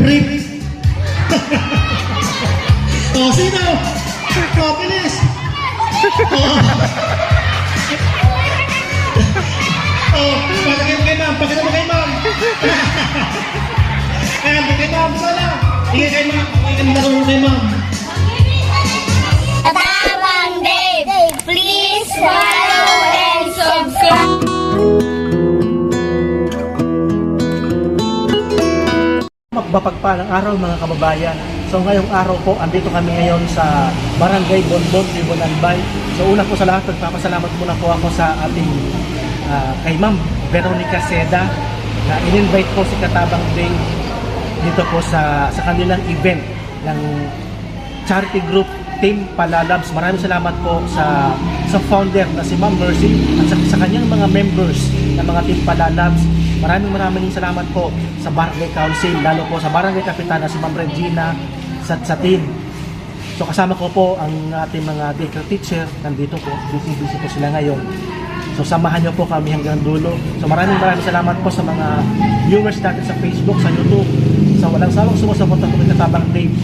Bricks. O, sino? O, bilis. O, pakita mo kay ma'am. Pakita mo kay ma'am. Ayan, kay ma'am. Sana. Ingay kay ma'am. Ingay mo kay ma'am. Katabang Dave, please follow and subscribe. Magbapagpalang araw mga kababayan. So ngayong araw po, andito kami ngayon sa Barangay Bonbon, Tribunal Bay. So una po sa lahat, nagpapasalamat muna po ako sa ating kay Ma'am Veronica Seda na in-invite po si Katabang Day dito po sa kanilang event ng charity group Team Palalabs. Maraming salamat po sa founder na si Ma'am Mercy at sa kanyang mga members ng mga Team Palalabs. Maraming salamat po sa Barangay Council, lalo po sa Barangay Kapitana si Ma'am Regina sa team. So kasama ko po ang ating mga daycare teacher, nandito po, busy po sila ngayon. So samahan niyo po kami hanggang dulo. So maraming salamat po sa mga viewers natin sa Facebook, sa YouTube, sa walang sawang sumusuporta po kay Katabang Dave.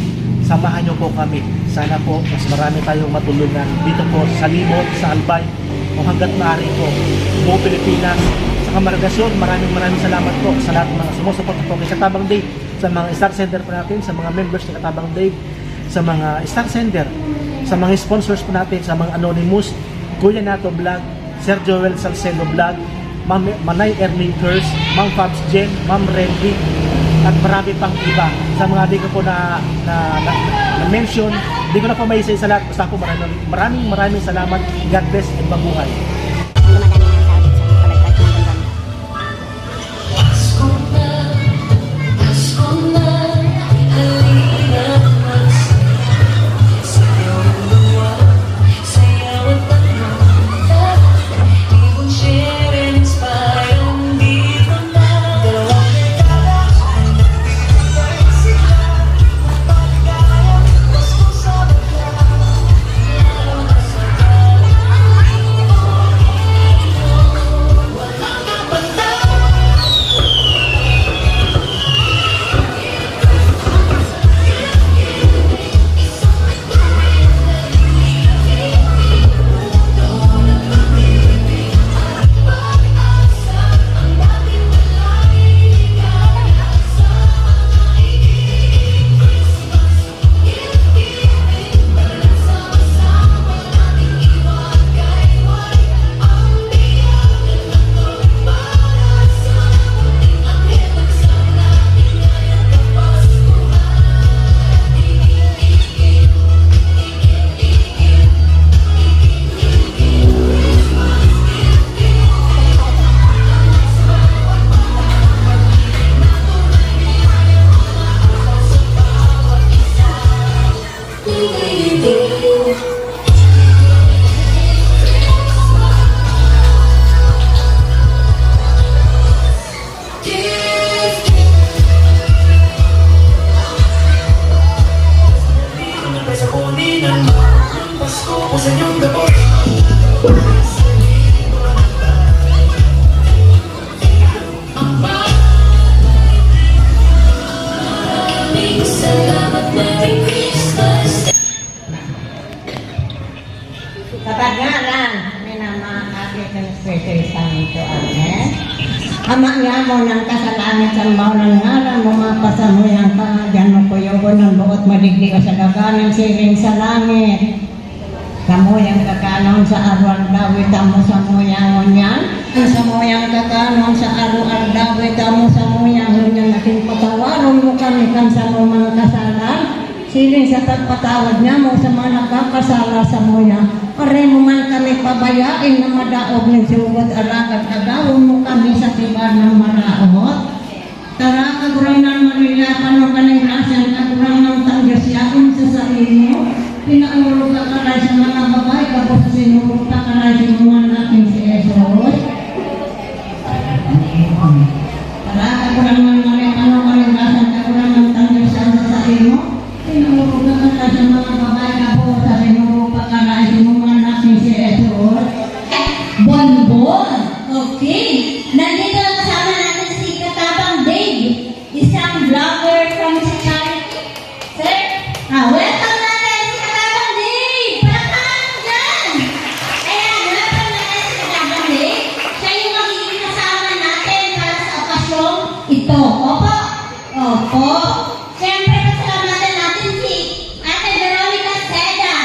Samahan niyo po kami. Sana po mas marami tayong matulungan dito po sa Limot, sa Albay, o hanggat maaari po buong Pilipinas. Kamargasyon, maraming salamat po sa lahat ng mga sumusuporta po kay Katabang Dave, sa mga star sender po natin, sa mga members ng Katabang Dave, sa mga star sender, sa mga sponsors po natin, sa mga anonymous, Kuya Nato Vlog, Sir Joel Salcedo Vlog, Ma'am Manay Erming Curse, Ma'am Fabs Jen, Ma'am Randy, at marami pang iba. Sa mga di ko po na mention, di ko na po may isa sa lahat. Basta po maraming salamat. God bless and mabuhay. Ama niya mo ng kasalanan sa maunan ngalan mo mapasamuyan ka, dyan mo kuyugon ng buot madigdi o sa gaganan siring sa langit. Samuyang kakanon sa aruan dawit mo samuyangon yan. Ang samuyang kakanon sa aruan dawit mo samuyangon yan. Ating patawaron mo kami kan sa mga kasalan. Siling sa tagpatawad niya mo sa mga nagkakasala sa muya. Pare mo man kami pabayain na madaog ng sugot alagat. Agawin mo kami sa tibar ng maraot. Tara kaguranan marilapan mo kaning rasyan. Kagurang ng tanggasiyain sa sarili mo. Pinaulog ka kalay sa mga babae. Kapos sinulog ka kalay sa mga natin si Jesus. Tara kagurang ng marilapan mo kaning rasyan. Kagurang ng tanggasiyain sa sarili mo. Pinulog ka kalay sa mga babae. Kapos sinulog ka kalay sa mga natin si Jesus. Bonbon. Okay. Nandito na kasama natin si Katabang Dave, isang vlogger from Opo. Siyempre, pasalamatan natin si Ate Veronica Seda.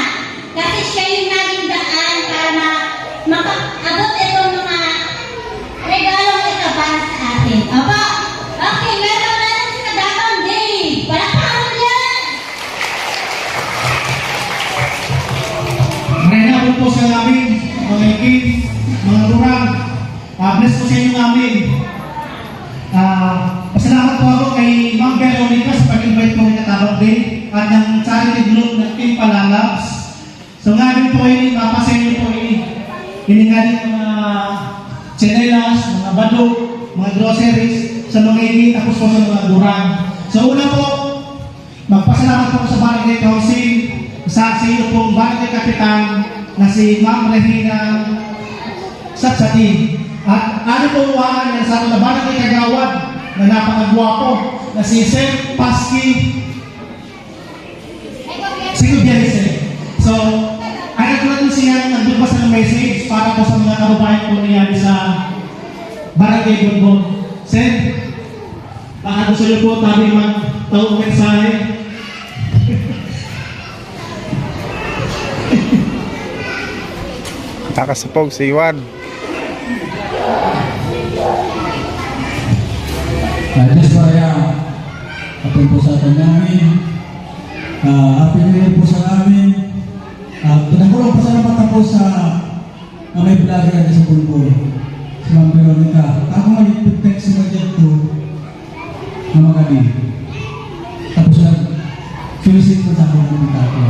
Kasi siya yung naging daan para makaabot itong mga regalong ito para sa atin. Opo. Okay, meron natin si Kadapang Dave. Palakpakan mo yan! Maraming po sa amin, mga ikip, mga durang. Bless po sa inyo namin. Pasalamat po ako kay Ma'am Veronica sa pag-invite po ng Katabang Day at ng charity group ng Team Palalabs. So ngayon po ini, mapasayin po ini nga din mga chinelas, mga badog, mga groceries, sa mga ikip, tapos po sa mga durang. So una po, magpasalamat po sa Barangay Council, sa iyo pong Barangay Kapitan na si Ma'am Regina Satsati. At ano po uwahan yan sa ating Barangay Kagawad na napakagwapo na si Sir Paski Sigubiarise. So, ano ko natin siya nagbibasa ng message para po sa mga kababayan po niyan sa Barangay Bonbon. Sir, baka gusto niyo po tabi magtawag mensahe. Nakasapog si Iwan. Just para atin po sa atin namin. Happy New Year po sa amin. Pinakulong po sa naman po sa may vlogger natin sa Bulbul. Si Ma'am Veronica. Ako mag-text mo dyan po na magabi. Tapos na finisit ko sa akin ng tato.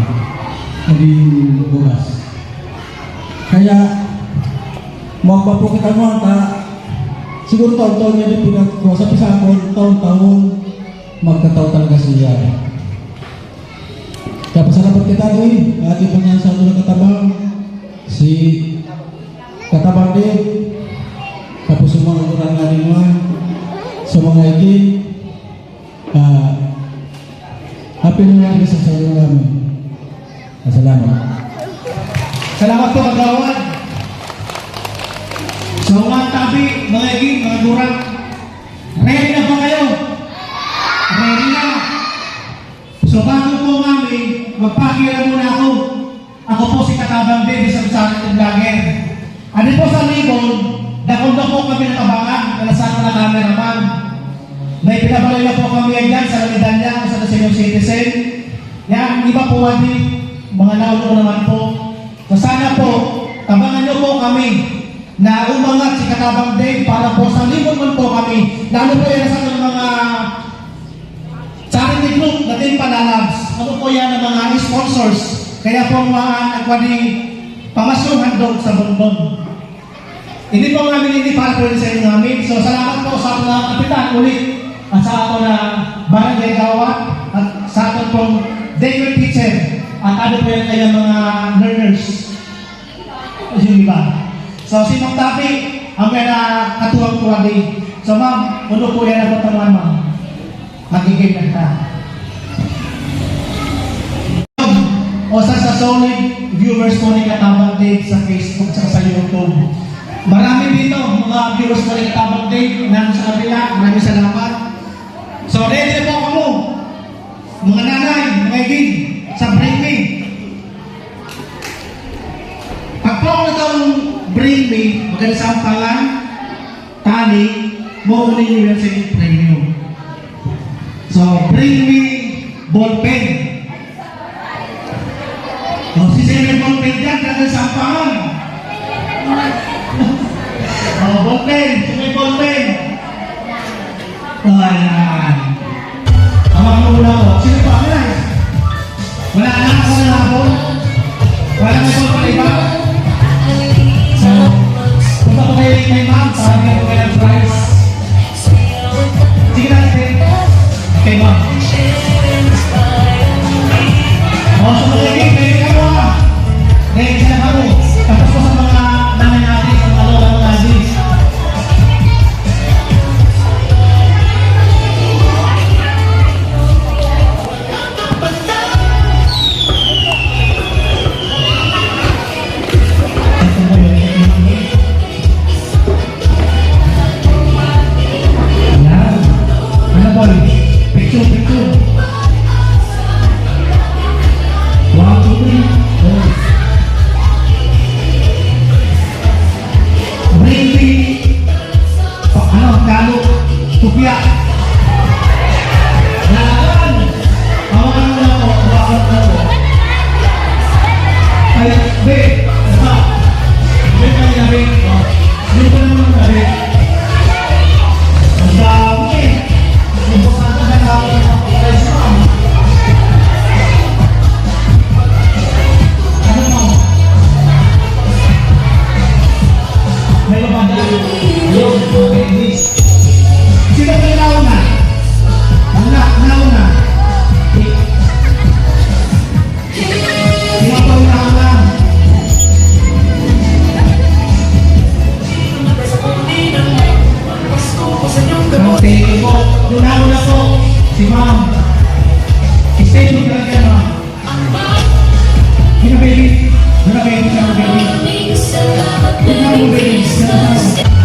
Sabi bukas. Kaya magpa po kita mo siguro taon-taon niya din pinag-sabi sa akin, taon-taon magkataon talaga siya. Kaya pasalamat kita doon, lagi po niya sa ulo ng Katabang, si Katabang din, tapos yung mga kurang nalinwan, sa mga iging, happy New Year sa sayo namin. Salamat. Salamat po kagawad. So mga tabi, mga iging, mga durang, ready na ba kayo? Ready na. So bago po kami, magpakilala muna ako. Ako po si Katabang Dave, isang charity vlogger. Ano po sa Libon, dakong po kami natabangan, nalasama na cameraman. May pinabalay na po kami yan sa Lamidanya, sa senior citizen. Yan, iba po wadi, mga naulo naman po. So sana po, tabangan niyo po kami na umangat si Katabang Dave para po sa Libon man po kami. Lalo po yan sa mga charity group na Team Palalabs. Ano po yan ng mga sponsors. Kaya po mga nagwadi pamasyong handog sa Bonbon. Hindi po namin hindi para po rin sa inyo namin. So salamat po sa mga kapitan ulit at sa ato na Barangay Gawad at sa ato pong daycare teacher at ano po yan kaya mga learners. Yung iba. So si Ma'am Tabi, ang kaya katuwang tuwagi. So ma'am, ano po yan ang patangan ma'am? Magiging na ka. O sa solid viewers po ni Katabang Dave sa Facebook at sa YouTube. Marami dito mga viewers po ni Katabang Dave na sa kabila. Maraming salamat. So ready na po ako. Mga nanay, mga iging, sa Bring Me. Pag po ako natawang Bring Me, maganda sa ampalan, tali, mauunin nyo yan sa inyong premium. So, Bring Me ball pen. O, si Sir ball pen dyan, kaganda sa ampalan. O, ball pen, si Sir ball pen. O, ayan. Amang muna ko. Sino pa? Wala na ako na hapon. Wala na ball pen iba. So, punta ko kay ma'am, sabi ko kayo ng price. Sige natin. Okay, ma'am. O, so magiging, pwede ka mo ha. Ready ka na kamo. Tapos po sa mga nanay natin, sa mga lola mga adik. Ano po? Picture, picture. 1, 2, 3. Oh. Bring me. Dalo. Tupya. Laban. Hawakan mo na ako. Hawakan mo na ako. Ay, be. Basta. Be ka niya, be. Be ka naman na, be. Ang dami. Ang bukata na ako ng mga Islam. Ano mo? May labanda. Yung babies. Sino ang nauna? Nauna. Sino ang nauna? Okay po. Yung nauna po, si ma'am. Stay mo talaga, ma'am. Sino baby? Sino baby? Sino baby? Sino baby? Sino baby?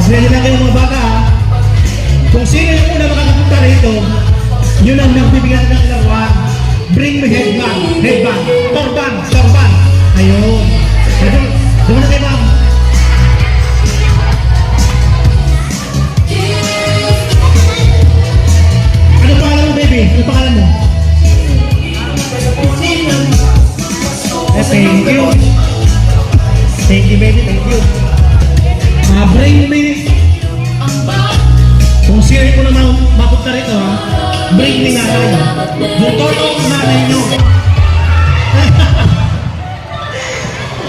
Ready na kayo mga bata ha? Kung sino yung una makakapunta rito, yun ang nagbibigyan ng laruan. Bring me headband, headband, torban, torban. Ayun. Doon na kayo ma'am. Ano pangalan mo baby? Ano pangalan mo? Thank you. Thank you baby, thank you. Bring me. Kung sino ko naman mapunta rito ha, bring me nanay. Yung totoong nanay nyo.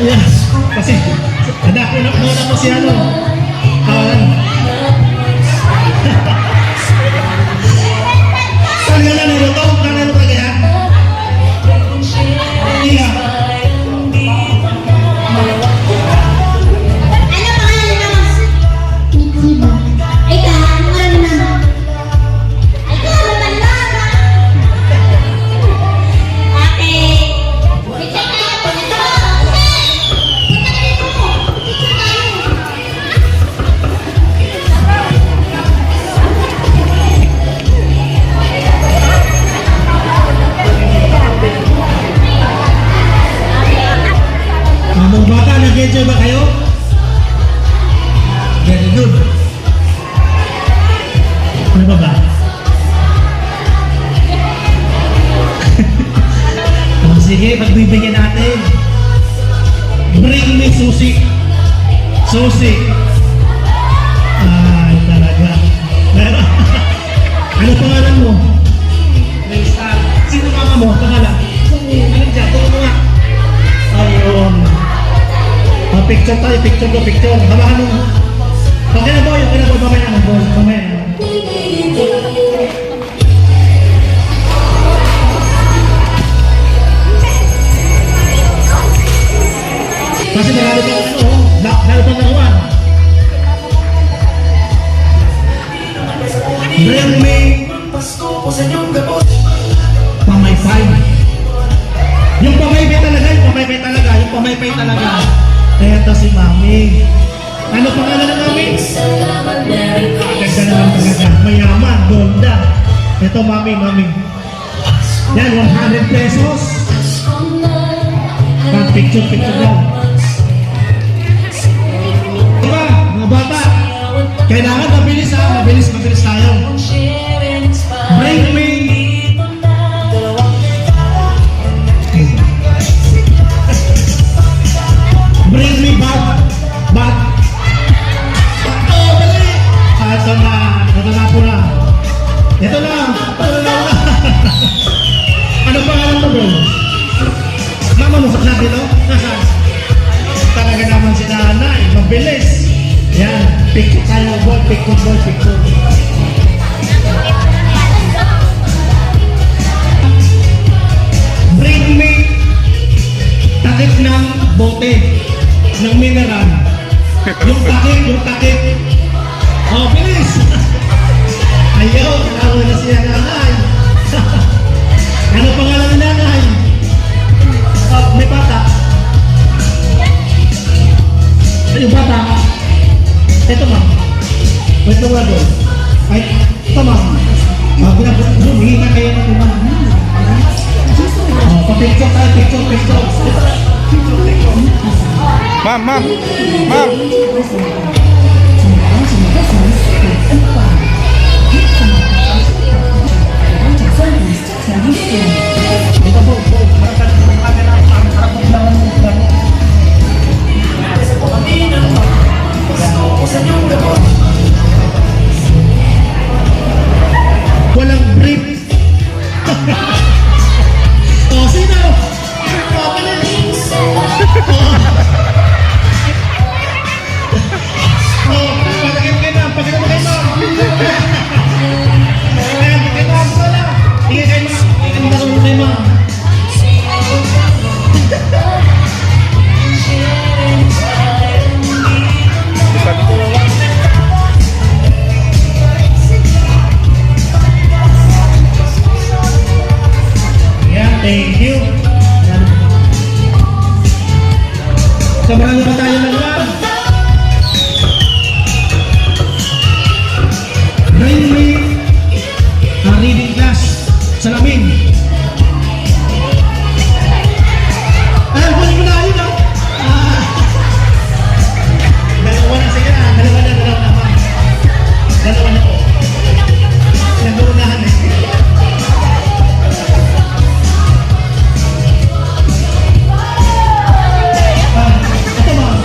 Yes. Kasi, nadako na po si ano. Saan ka na naluto? Naluto ka kaya? Iya. Ano pangalan mo? Ika, ano pangalan mo? Ika, mabanlaga. Ate, picture tayo po dito. Punta ka dito. Picture tayo. Mga bata, nag-enjoy ba kayo? Very good. Ano ba ba? Oh, sige, pagbibigyan natin. Bring me susi. Susi. Ay, talaga. Ano pangalan mo? Raystar. Sino mama mo? Pangalan? Ano dyan? Turo mo nga. Ayun. Picture tayo, picture. Hawakan mo. Okay na boy, mamaya na boy, mamaya na. Kasi nalalo pa ano, nalalo pa nakuhan. Bring me pamaypay. Yung pamaypay talaga. Eto si Mami. Ano pangalan ng Mami? Ganda naman talaga. Mayaman, golda. Eto Mami. Yan, 100 pesos. Picture daw. Diba, mga bata? Kailangan mabilis ha. Mabilis tayo. Bring me. Bring me back. Oh, dali. Ito na po na. Ito na. Ano pangalan mo bro? Mama mo sa dito? Talaga naman si nanay. Mabilis. Yan. Picture tayo boy. Picture. Bring me takip ng bote ng mineral. Yung takip. Oh, bilis! Ayaw, tinawa na siya nanay. Ano pangalan ni nanay? Oh, may bata. Yung bata. Ito ma'am. Wait lang doon. Ay, ito ma'am. Humingi kayo na ito ma'am. Oh, pa-picture tayo, picture. Ma'am. Ito po, marasal po ang camera. Harap po lang ang gano'n. Walang brief. Oh, sino? Oh, bilis! Oh, pagkakit kayo ma'am. Ayan, kay ma'am, wala. Tingin kay ma'am. Tingin marunong kay ma'am. Ayan, thank you. So, marami pa tayo ng ma'am. Bring me reading class. Salamin. Ay, huli mo na yun, no? Dalawa na, sige na. Dalawa na ma'am. Dalawa na po. Nag-uunahan eh. Ito ma'am.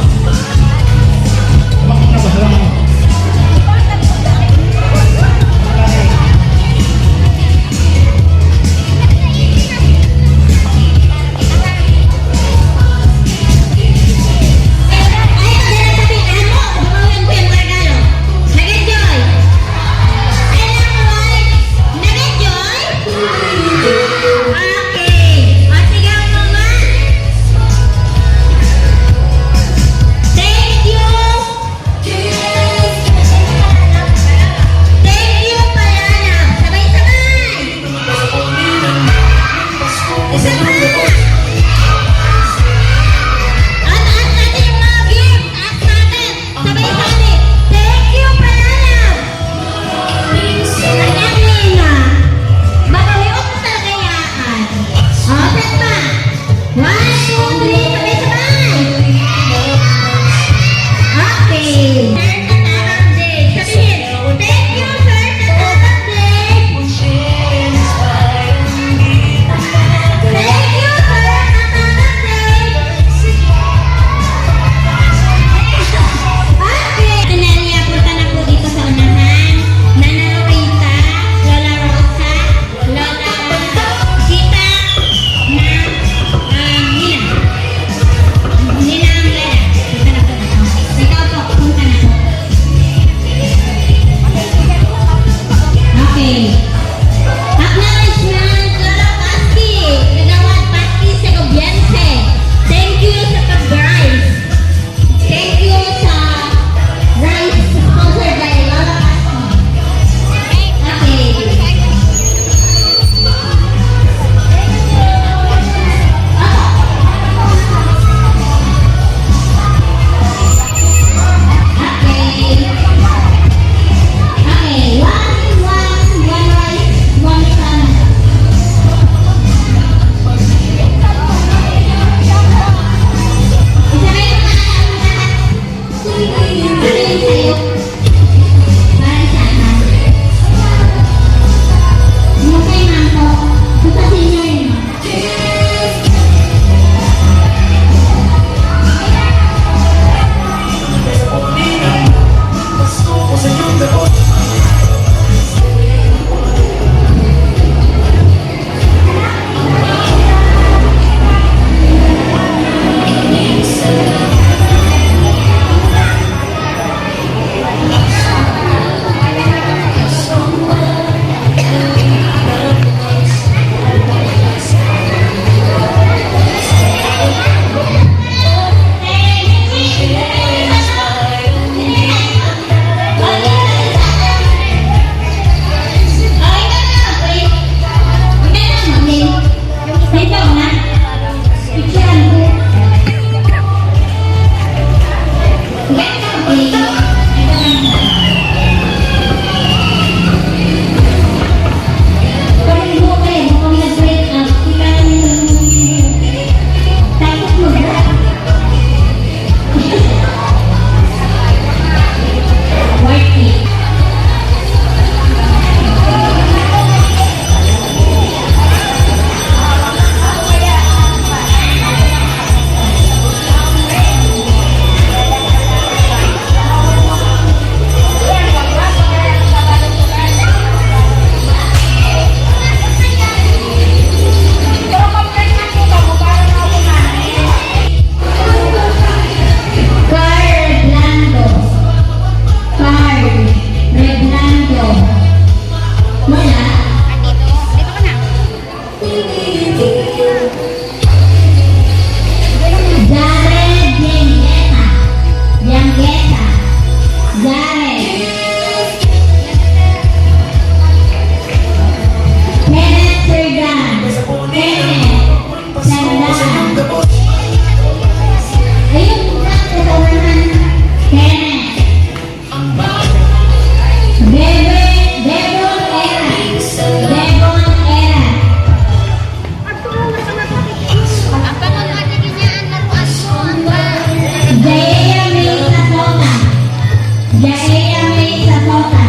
Jaeya May Sapota.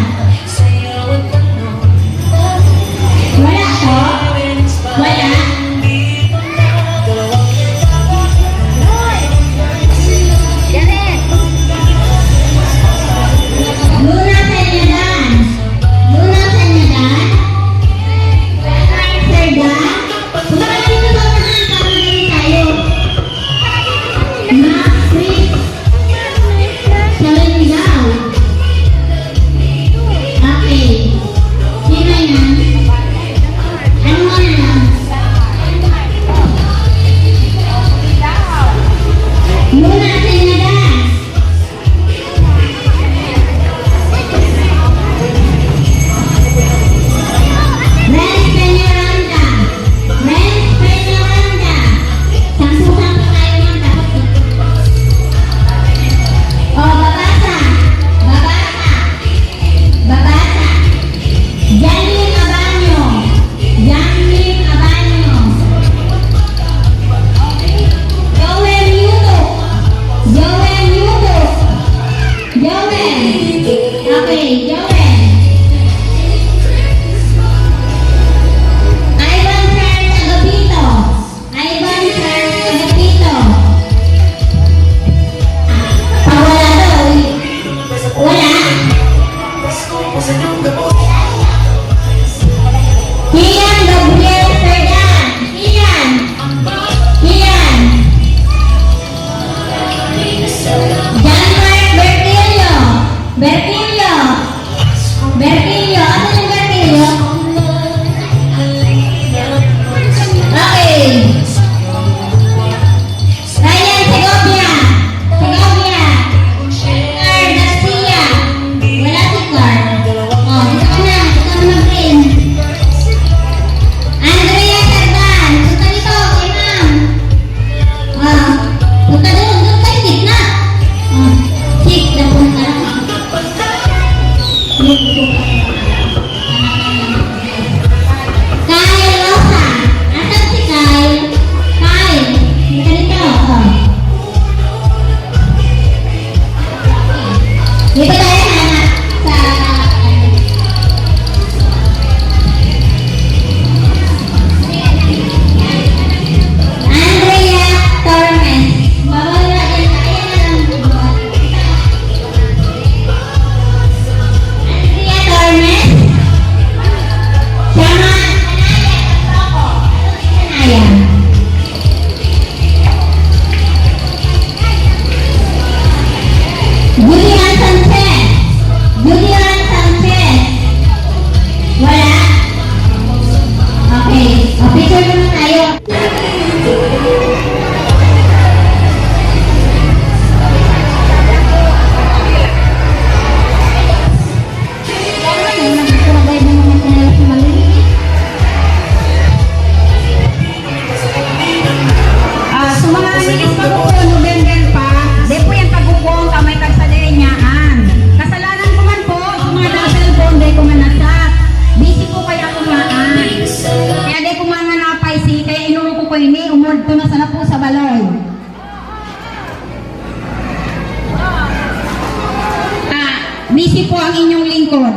Wala po? Wala? Luna Senyadan. Luna Senyadan. Serdan. Kumakain nyo ba mga kapatid tayo? Max Chris. Salingaw. Okay. Sino yan? Ano mo na lang? Luna Senyadan. Renz Peñaranda. Renz Peñaranda. Sampu-sampu tayo ng dapat. Oh, babasa. Babasa. Babasa. Janine Abanyo. Janine Abanyo. Joel Yudo. Joel Yudo. Joel. Okay, Joel. Ivan Charles Agapito. Ivan Charles Agapito. Wala daw. Wala. Kian Gabriel Serdan. Kian. Kian. Janmark Bertilio. Bertilio. Bertilio. Ano yung Bertilio? Okay. Ryan Segovia. Segovia. Car Garcia. Wala si Car. Oh, dito ka na. Dito ka na mag-rin. Andrea Serdan. Punta dito, kay ma'am. Oh, punta doon. Doon kayo, gitna. Oh, sik na punta lang. Kyle Rosa. Asan si Kyle? Kyle. Punta dito. Oh. Dito tayo hanap sa Andrea Tormes. Bawal na din. Ayan na lang. Andrea Tormes. Sama Anaya. Julian Sanchez. Julian Sanchez. Wala? Okay. O, picture muna tayo. Sa mga nilis pagkukuha November pa, di po yan pagkukuha kamay kagsadirinyaan. Kasalanan ko man po, sa mga cellphone, di ko man nasat. Busy po kaya kumaan. Kaya di ko man napay si, kaya inuro ko ko ini, umord ko na sana po sa baloy. Busy po ang inyong lingkod.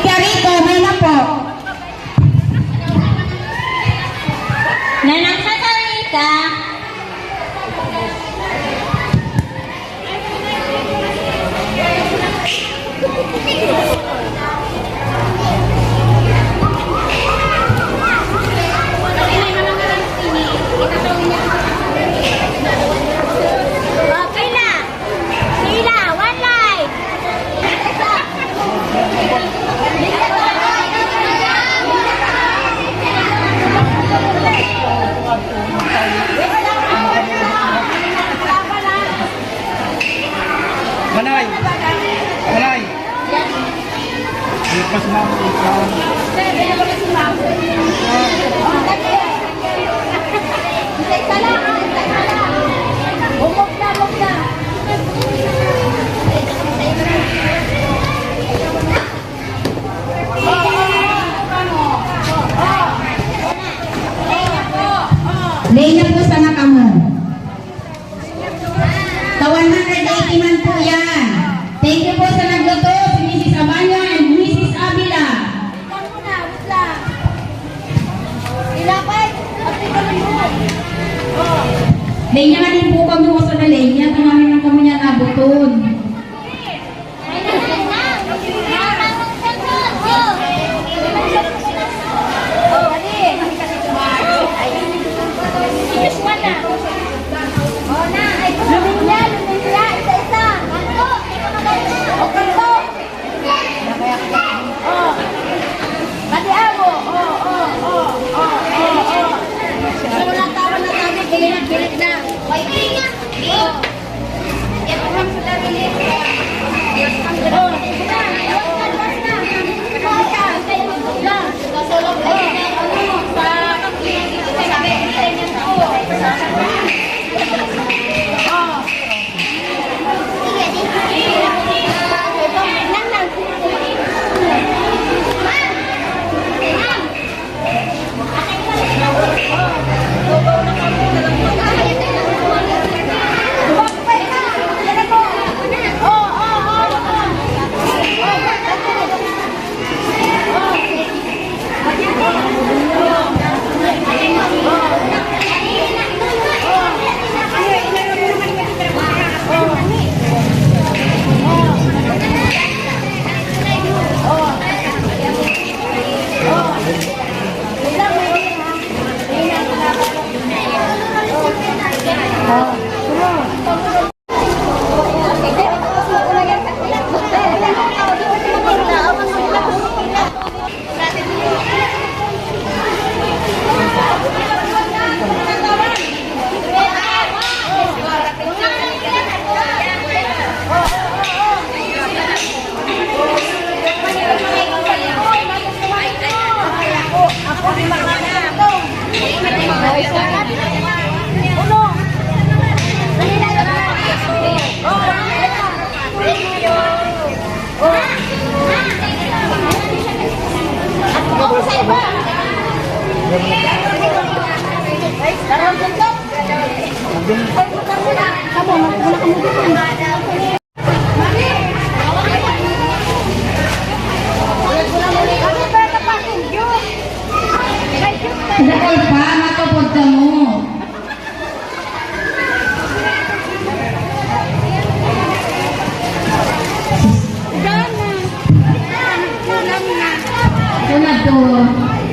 Carito, may na po. Nanang Catholica. Okay na. Sila, one light. Manay! Manay! Lipas na ako ikaw. Lenya po sa nakamo. Sa 180 man po yan. Thank you po sa nagluto, si Mrs. Abanya and Mrs. Abila. Lenya nga din po kami sa na lenya, kami lang kami niya nabuton. Dakay pa, matupod ka mo. Ito na to.